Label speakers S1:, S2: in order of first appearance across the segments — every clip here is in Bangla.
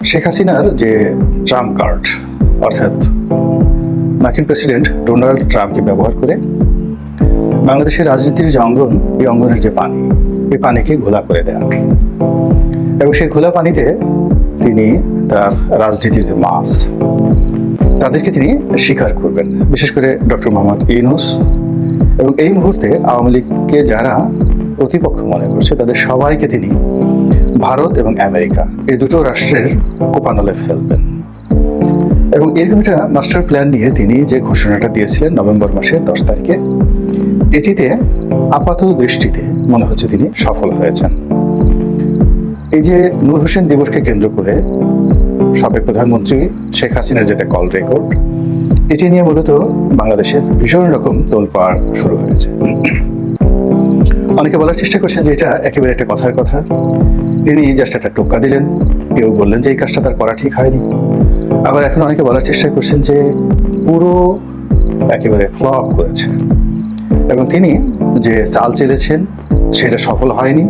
S1: শেখ হাসিনার যে ট্রাম্প কার্ড, অর্থাৎ মার্কিন প্রেসিডেন্ট ডোনাল্ড ট্রাম্পকে ব্যবহার করে বাংলাদেশের রাজনীতির যে অঙ্গন, এই অঙ্গনের যে পানি, এই পানিকে ঘোলা করে দেয়া এবং সেই ঘোলা পানিতে তিনি তার রাজনীতির যে মাছ, তাদেরকে তিনি স্বীকার করবেন, বিশেষ করে ডক্টর মোহাম্মদ ইউনূস। এবং এই মুহূর্তে আওয়ামী লীগকে যারা প্রতিপক্ষ মনে করছে তাদের সবাইকে তিনি ভারত এবং আমেরিকা এই দুটো রাষ্ট্রের কোপানলে ফেলবেন। এবং এরকম একটা মাস্টার প্ল্যান নিয়ে তিনি যে ঘোষণাটা দিয়েছিলেন নভেম্বর মাসের 10 তারিখে, এটিতে আপাত দৃষ্টিতে মনে হচ্ছে তিনি সফল হয়েছেন। এই যে নূর হোসেন দিবসকে কেন্দ্র করে সাবেক প্রধানমন্ত্রী শেখ হাসিনার যেটা কল রেকর্ড, এটি নিয়ে মূলত বাংলাদেশের ভীষণ রকম তোলপাড় শুরু হয়েছে। অনেকে বলার চেষ্টা করছেন যে এটা একেবারে একটা কথার কথা, তিনি জাস্ট একটা টোক্কা দিলেন, কেউ বললেন যে এই কাজটা তার করা ঠিক হয়নি। আবার এখন অনেকে বলার চেষ্টা করছেন যে পুরো একেবারে ফ্লপ করেছে এবং তিনি যে চাল চেলেছেন সেটা সফল হয়নি,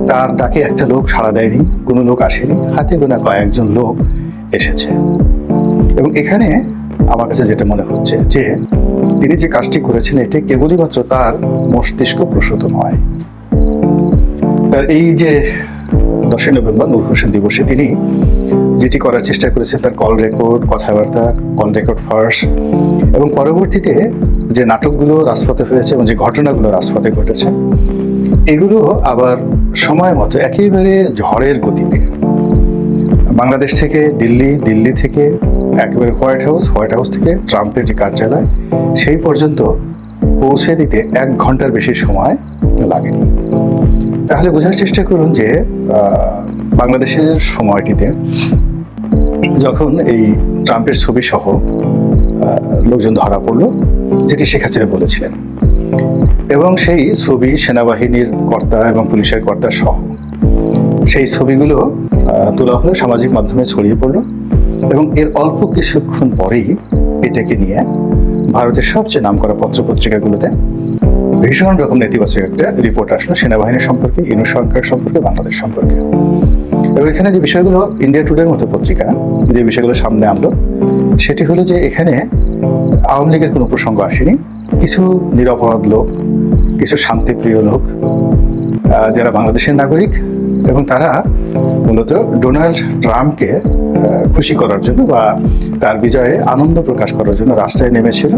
S1: তার ডাকে একটা লোক সাড়া দেয়নি, কোনো লোক আসেনি, হাতে গোনা কয়েকজন লোক এসেছে। এবং এখানে আমার কাছে যেটা মনে হচ্ছে যে তিনি যে কাজটি করেছেন এটি কেবলই মাত্র তার মস্তিষ্ক প্রসূত নয়। তার এই যে 10 নভেম্বর নূর হোসেন দিবসে তিনি যেটি করার চেষ্টা করেছেন, তার কল রেকর্ড, কথাবার্তা, কল রেকর্ড ফার্স্ট, এবং পরবর্তীতে যে নাটকগুলো রাজপথে হয়েছে এবং যে ঘটনাগুলো রাজপথে ঘটেছে, এগুলো আবার সময় মতো একেবারে ঝড়ের গতিতে বাংলাদেশ থেকে দিল্লি, দিল্লি থেকে একেবারে হোয়াইট হাউস থেকে ট্রাম্পের যে কার্যালয় সেই পর্যন্ত পৌঁছে দিতে 1 ঘন্টার বেশি সময় লাগেনি। তাহলে বোঝার চেষ্টা করুন যে বাংলাদেশের সময়টিতে যখন এই ট্রাম্পের ছবি সহ লোকজন ধরা পড়লো, যেটি শেখ হাসিনা বলেছিলেন, এবং সেই ছবি সেনাবাহিনীর কর্তা এবং পুলিশের কর্তা সহ সেই ছবিগুলো তোলা হলো, সামাজিক মাধ্যমে ছড়িয়ে পড়লো, এবং এর অল্প কিছুক্ষণ পরেই এটাকে নিয়ে ভারতের সবচেয়ে নামকরা পত্রপত্রিকাগুলোতে ভীষণ রকম নেতিবাচক একটা রিপোর্ট আসলো সেনাবাহিনীর সম্পর্কে, ইউনূস সরকার সম্পর্কে, বাংলাদেশ সম্পর্কে। এবং এখানে যে বিষয়গুলো ইন্ডিয়া টুডের মতো পত্রিকা যে বিষয়গুলো সামনে আনলো, সেটি হলো যে এখানে আওয়ামী লীগের কোনো প্রসঙ্গ আসেনি। কিছু নিরপরাধ লোক, কিছু শান্তিপ্রিয় লোক যারা বাংলাদেশের নাগরিক, এবং তারা মূলত ডোনাল্ড ট্রাম্পকে খুশি করার জন্য বা তার বিজয়ে আনন্দ প্রকাশ করার জন্য রাস্তায় নেমেছিল,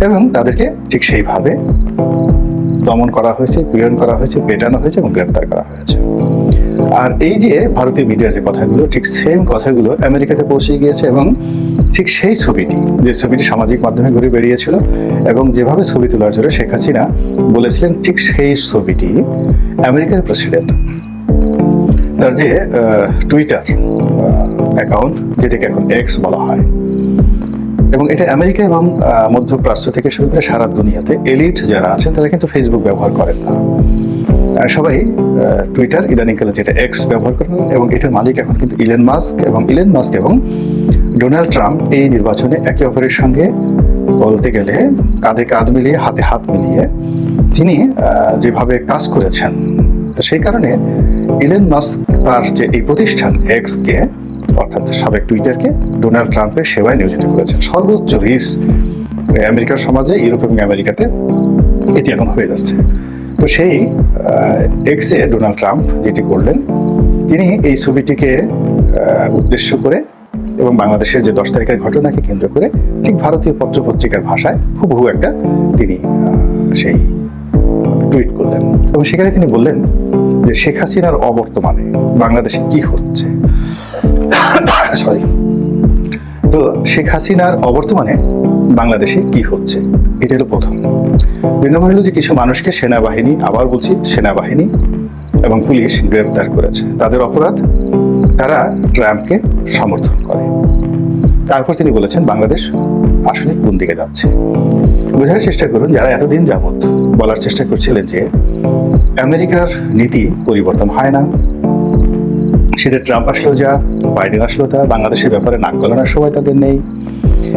S1: এবং তাদেরকে ঠিক সেইভাবে দমন করা হয়েছে, পীড়ন করা হয়েছে, পেটানো হয়েছে এবং গ্রেপ্তার করা হয়েছে। আর এই যে ভারতীয় মিডিয়ার যে কথাগুলো, ঠিক সেম কথাগুলো আমেরিকাতে পৌঁছে গিয়েছে, এবং ঠিক সেই ছবিটি, যে ছবিটি সামাজিক মাধ্যমে ঘুরে বেরিয়েছিল এবং যেভাবে ছবি তোলার জন্য শেখ হাসিনা বলেছিলেন, ঠিক সেই ছবিটি আমেরিকার প্রেসিডেন্ট তার যে টুইটার অ্যাকাউন্ট, যেটাকে এখন এক্স বলা হয়, এবং এটা আমেরিকা এবং মধ্যপ্রাচ্য থেকে শুরু করে সারা দুনিয়াতে এলিট যারা আছেন তারা কিন্তু ফেসবুক ব্যবহার করেন না, সবাই টুইটার, ইদানিংকালে যেটা এক্স ব্যবহার করেন। এবং এটার মালিক এখন কিন্তু ইলন মাস্ক, এবং ইলন মাস্ক এবং ডোনাল্ড ট্রাম্প এই নির্বাচনে একে অপরের সঙ্গে বলতে গেলে কাঁধে কাঁধ মিলিয়ে, হাতে হাত মিলিয়ে তিনি যেভাবে কাজ করেছেন, তো সেই কারণে ইলন মাস্ক তার যে এই প্রতিষ্ঠান এক্সকে, অর্থাৎ সাবেক টুইটারকে ডোনাল্ড ট্রাম্পের সেবায় নিয়োজিত করেছেন। সর্বোচ্চ রিস্ক আমেরিকার সমাজে, ইউরোপ এবং আমেরিকাতে এটি এখন হয়ে যাচ্ছে। তো সেই এক্সে ডোনাল্ড ট্রাম্প যেটি করলেন, তিনি এই ছবিটিকে উদ্দেশ্য করে এবং বাংলাদেশের যে 10 তারিখের ঘটনাকে কেন্দ্র করে ঠিক ভারতীয় পত্রপত্রিকার ভাষায় হুবহু একটা তিনি সেই টুইট করলেন, এবং সেখানে তিনি বললেন যে শেখ হাসিনার অবর্তমানে বাংলাদেশে কি হচ্ছে, তো শেখ হাসিনার অবর্তমানে বাংলাদেশে কি হচ্ছে, এটা হলো প্রথম। 2 নম্বর হলো যে কিছু মানুষকে সেনাবাহিনী, আবার বলছি সেনাবাহিনী এবং পুলিশ গ্রেপ্তার করেছে। তাদের অপরাধ, তারা ট্রাম্পকে সমর্থন করে। তারপর তিনি বলেছেন বাংলাদেশ আসলে কোন দিকে যাচ্ছে। বোঝার চেষ্টা করুন, যারা এতদিন যাবৎ বলার চেষ্টা করছিলেন যে আমেরিকার নীতি পরিবর্তন হয় না, সেটা ট্রাম্প আসলেও যা, বাইডেন আসলেও তা, বাংলাদেশের ব্যাপারে নাক গলানোর সময় তাদের নেই,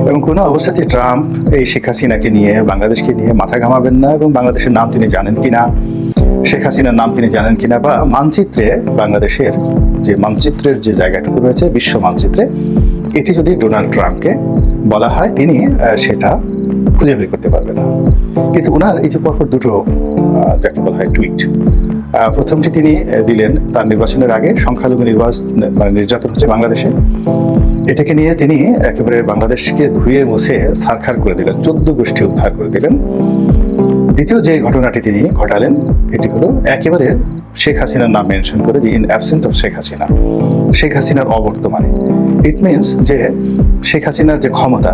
S1: এবং কোনো অবস্থাতে ট্রাম্প এই শেখ হাসিনাকে নিয়ে, বাংলাদেশকে নিয়ে মাথা ঘামাবেন না, এবং বাংলাদেশের নাম তিনি জানেন কিনা, শেখ হাসিনার নাম তিনি জানেন কিনা, বা মানচিত্রে বাংলাদেশের যে মানচিত্রের যে জায়গাটুকু রয়েছে বিশ্ব মানচিত্রে, এটি যদি ডোনাল্ড ট্রাম্পকে বলা হয় তিনি সেটা খুঁজে বের করতে পারবেন না। কিন্তু ওনার এই যে পরপর দুটো যাকে বলা হয় টুইট, প্রথমটি তিনি দিলেন তার নির্বাচনের আগে সংখ্যালঘু নির্যাতন হচ্ছে বাংলাদেশে, এটাকে নিয়ে তিনি একেবারে বাংলাদেশকে ধুয়ে মুছে ছারখার করে দিলেন, 14 গোষ্ঠী উদ্ধার করে দিলেন। দ্বিতীয় যে ঘটনাটি তিনি ঘটালেন এটি হলো একেবারে শেখ হাসিনার নাম মেনশন করে, যে in absent of Sheikh Hasina, Sheikh হাসিনার অবর্তমানে। ইট মিনস যে শেখ হাসিনার যে ক্ষমতা,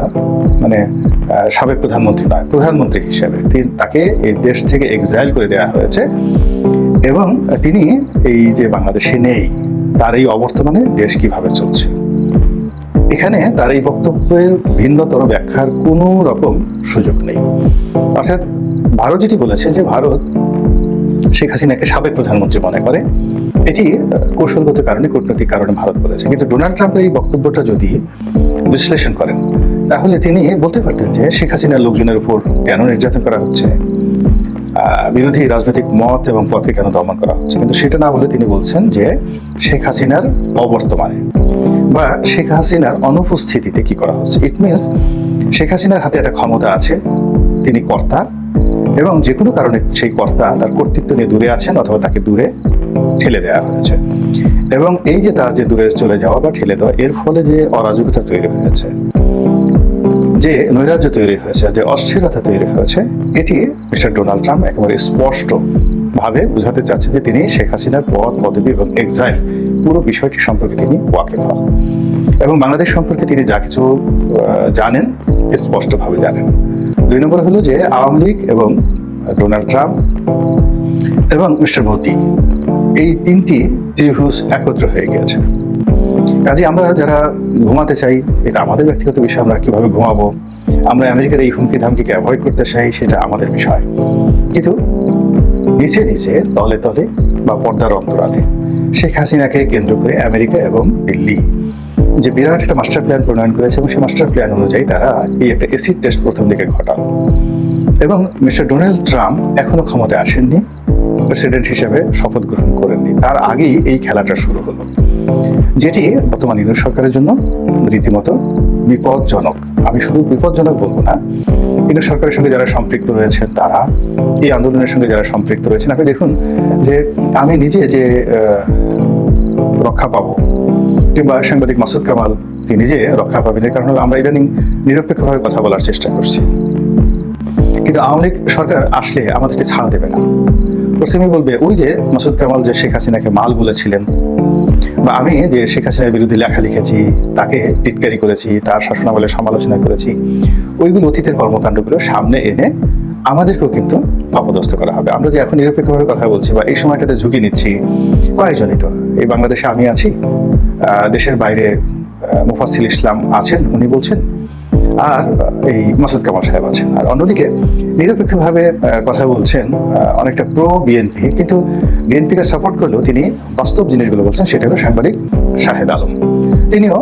S1: মানে সাবেক প্রধানমন্ত্রী নয়, প্রধানমন্ত্রী হিসেবে তাকে এই দেশ থেকে এক্সাইল করে দেওয়া হয়েছে, এবং তিনি এই যে বাংলাদেশে নেই, তার এই অবর্তমানে দেশ কিভাবে চলছে, এখানে তার এই বক্তব্যের ভিন্নতর ব্যাখ্যার কোনো রকম সুযোগ নেই। অর্থাৎ ভারত যেটি বলেছে যে ভারত শেখ হাসিনাকে সাবেক প্রধানমন্ত্রী মনে করে, এটি কৌশলগত কারণে, কূটনৈতিক কারণে ভারত বলেছে। কিন্তু ডোনাল্ড ট্রাম্পের এই বক্তব্যটা যদি বিশ্লেষণ করেন তাহলে তিনি বলতে পারতেন যে শেখ হাসিনার লোকজনের উপর কেন নির্যাতন করা হচ্ছে, বিরোধী রাজনৈতিক মত এবং পথকে কেন দমন করা হচ্ছে, কিন্তু সেটা না বলে তিনি বলছেন যে শেখ হাসিনার অবর্তমানে বা শেখ হাসিনার অনুপস্থিতিতে কি করা হচ্ছে। ইট মিনস শেখ হাসিনার হাতে একটা ক্ষমতা আছে, তিনি কর্তা, এবং যে কোনো কারণে সেই কর্তা তার কর্তৃত্ব নিয়ে দূরে আছেন অথবা তাকে দূরে ঠেলে দেওয়া হয়েছে, এবং এই যে তার যে দূরে চলে যাওয়া বা ঠেলে দেওয়া, এর ফলে যে অরাজকতা তৈরি হয়েছে, যে নৈরাজ্য তৈরি হয়েছে, যে অস্থিরতা তৈরি হয়েছে, এটি মিস্টার ডোনাল্ড ট্রাম্প একেবারে স্পষ্ট ভাবে বোঝাতে চাচ্ছে যে তিনি শেখ হাসিনার পদ, পদবি এবং এক্সাইল পুরো বিষয়টি সম্পর্কে তিনি ওয়াকিবহাল, এবং বাংলাদেশ সম্পর্কে তিনি যা কিছু জানেন স্পষ্টভাবে জানেন। 2 নম্বর হলো যে আওয়ামী লীগ এবং ডোনাল্ড ট্রাম্প এবং মিস্টার মোদি, এই তিনটি ত্রিভুজ একত্র হয়ে গিয়েছে। কাজে আমরা যারা ঘুমাতে চাই, এটা আমাদের ব্যক্তিগত বিষয়, আমরা কিভাবে ঘুমাবো, আমরা আমেরিকার এই হুমকি ধামকিকে অ্যাভয়েড করতে চাই, সেটা আমাদের বিষয়। কিন্তু নিচে নিচে, তলে তলে বা পর্দার অন্তরালে শেখ হাসিনাকে কেন্দ্র করে আমেরিকা এবং দিল্লি যে বিরাট একটা মাস্টার প্ল্যান প্রণয়ন করেছে, এবং সেই মাস্টার প্ল্যান অনুযায়ী তারা এই একটা এসিড টেস্ট প্রথম দিকে ঘটাল, এবং মিস্টার ডোনাল্ড ট্রাম্প এখনো ক্ষমতায় আসেননি, প্রেসিডেন্ট হিসেবে শপথ গ্রহণ করেননি, তার আগেই এই খেলাটা শুরু হলো, যেটি বর্তমান ইউনিট সরকারের জন্য রীতিমতো বিপজ্জনক। আমি শুধু বিপজ্জনক বলবো না, ইউনিট সরকারের সঙ্গে যারা সম্পৃক্ত রয়েছেন, তারা এই আন্দোলনের সঙ্গে যারা সম্পৃক্ত রয়েছেন, আপনি দেখুন যে আমি নিজে যে রক্ষা পাবো, কিংবা সাংবাদিক মাসুদ কামাল তিনি নিজে রক্ষা পাবেন, এর কারণ হলো আমরা ইদানিং নিরপেক্ষভাবে কথা বলার চেষ্টা করছি, কিন্তু আওয়ামী লীগ সরকার আসলে আমাদেরকে ছাড় দেবে না। প্রথমে বলবে ওই যে মাসুদ কামাল যে শেখ হাসিনাকে মাল বলেছিলেন, বা আমি যে শেখ হাসিনার বিরুদ্ধে লেখা লিখেছি, তাকে টিটকারি করেছি, তার শাসনামলের সমালোচনা করেছি, ওইগুলো অতীতের কর্মকাণ্ডগুলো সামনে এনে আমাদেরকেও কিন্তু অপদস্থ করা হবে। আমরা যে এখন নিরপেক্ষভাবে কথা বলছি বা এই সময়টাতে ঝুঁকি নিচ্ছি, কয়েকজনই তো, এই বাংলাদেশে আমি আছি, দেশের বাইরে মুফাসসিল ইসলাম আছেন, উনি বলছেন, আর এই মাসুদ কামাল সাহেব আছেন, আর অন্যদিকে নিরপেক্ষভাবে কথা বলছেন অনেকটা প্রো বিএনপি, কিন্তু বিএনপিকে সাপোর্ট করলেও তিনি বাস্তব জিনিসগুলো বলছেন, সেটা হলো সাংবাদিক শাহেদ আলম। তিনিও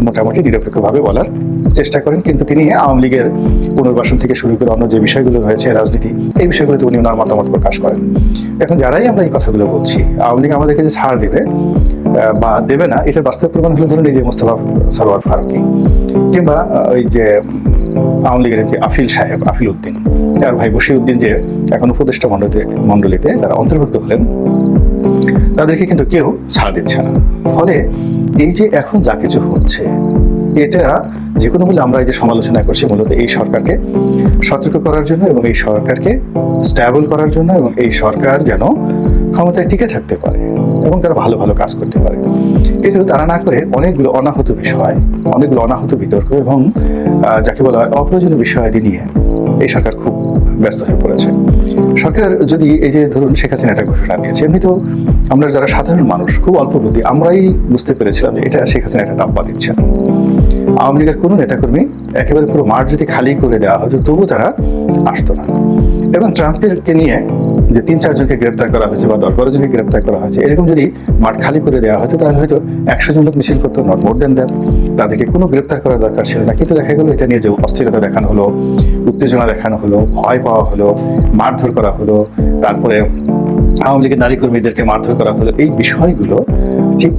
S1: মোটামুটি নিরপেক্ষভাবে বলার চেষ্টা করেন, কিন্তু তিনি আওয়ামী লীগের পুনর্বাসন থেকে শুরু করে অন্য যে বিষয়গুলো রয়েছে রাজনীতি, এই বিষয়গুলোতে উনি ওনার মতামত প্রকাশ করেন। এখন যারাই আমরা এই কথাগুলো বলছি, আওয়ামী লীগ আমাদেরকে যে ছাড় দেবে বা দেবে না, এটার বাস্তব প্রমাণ হলো ধরুন এই যে মোস্তফা সরোয়ার ফারুকী, কিংবা ওই যে আওয়ামী লীগের এমপি আফিল উদ্দিন, আর ভাই বশির উদ্দিন যে এখন উপদেষ্টা মণ্ডলীতে তারা অন্তর্ভুক্ত হলেন, তাদেরকে কিন্তু কেউ ছাড় দিচ্ছে না। ফলে এই যে এখন যা কিছু হচ্ছে, এটা যে কোনো মূল্যে আমরা এই যে সমালোচনা করছি, মূলত এই সরকারকে সতর্ক করার জন্য এবং এই সরকারকে স্ট্যাবল করার জন্য, এবং এই সরকার যেন ক্ষমতায় টিকে থাকতে পারে এবং তারা ভালো ভালো কাজ করতে পারে। কিন্তু তারা না করে অনেকগুলো অনাহত বিষয়, অনেকগুলো অনাহত বিতর্ক এবং যাকে বলা হয় অপ্রয়োজনীয় বিষয়াদি নিয়ে এই সরকার খুব ব্যস্ত হয়ে পড়েছে। সরকার যদি এই যে ধরুন শেখ হাসিনা একটা ঘোষণা দিয়েছে, এমনি তো আমরা যারা সাধারণ মানুষ খুব অল্প বুদ্ধি, আমরাই বুঝতে পেরেছিলাম যে এটা শেখ হাসিনা একটা ডাব্বা দিচ্ছেন। আওয়ামী লীগের কোনো নেতাকর্মী একেবারে পুরো মাঠ যদি খালি করে দেওয়া হতো, তবুও তারা আসতো না। এবং ট্রাম্পকে নিয়ে যে 3-4 জনকে গ্রেপ্তার করা হয়েছে বা 10-12 জনকে গ্রেপ্তার করা হয়েছে, এরকম যদি মাঠ খালি করে দেওয়া হতো, তাহলে হয়তো 100 জন লোক মিছিল করতো, নট মোর দেন দ্যাট। তাদেরকে কোনো গ্রেপ্তার করার দরকার ছিল না। কিন্তু দেখা গেল এটা নিয়ে যে অস্থিরতা দেখানো হলো, উত্তেজনা দেখানো হলো, ভয় পাওয়া হলো, মারধর করা হলো, তারপরে আওয়ামী লীগের নারী কর্মীদেরকে মারধর করা হলো, এই বিষয়গুলো ঠিক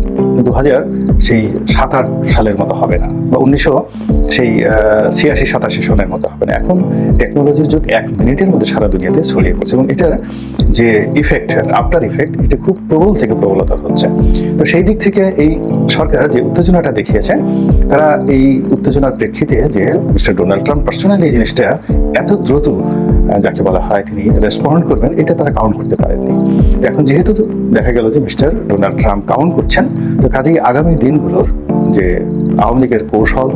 S1: 2007-8 সালের মতো হবে না, বা 1986-87 সনের মতো হবে না। এখন টেকনোলজির যুগ, 1 মিনিটের মধ্যে সারা দুনিয়াতে ছড়িয়ে পড়ছে, এবং এটার যে ইফেক্ট, আফটার ইফেক্ট, এটা খুব প্রবল থেকে প্রবলতর হচ্ছে। তো সেই দিক থেকে এই সরকার যে উত্তেজনাটা দেখিয়েছে, তারা এই উত্তেজনার প্রেক্ষিতে যে মিস্টার ডোনাল্ড ট্রাম্প পার্সোনালি এই জিনিসটা এত দ্রুত, যাকে বলা হয়, তিনি রেসপন্ড করবেন, এটা তারা কাউন্ট করতে পারেননি। এখন যেহেতু দেখা গেল যে মিস্টার ডোনাল্ড ট্রাম্প কাউন্ট করছেন, তো কাজেই আগামী দিনগুলোর যে আওয়ামী লীগের কৌশল,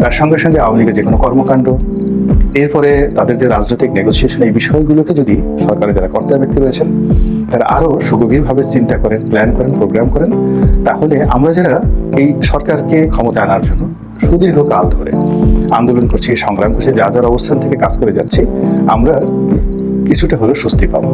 S1: তার সঙ্গে সঙ্গে আওয়ামী লীগের যে কোনো কর্মকাণ্ড, এরপরে তাদের যে রাজনৈতিক নেগোসিয়েশন, এই বিষয়গুলোকে যদি সরকারের যারা কর্তা ব্যক্তি রয়েছেন তারা আরো সুগভীরভাবে চিন্তা করেন, প্ল্যান করেন, প্রোগ্রাম করেন, তাহলে আমরা যারা এই সরকারকে ক্ষমতা আনার জন্য সুদীর্ঘকাল ধরে আন্দোলন করছি, সংগ্রাম করছি, যার যার অবস্থান থেকে কাজ করে যাচ্ছি, আমরা কিছুটা হলেও স্বস্তি পাবো।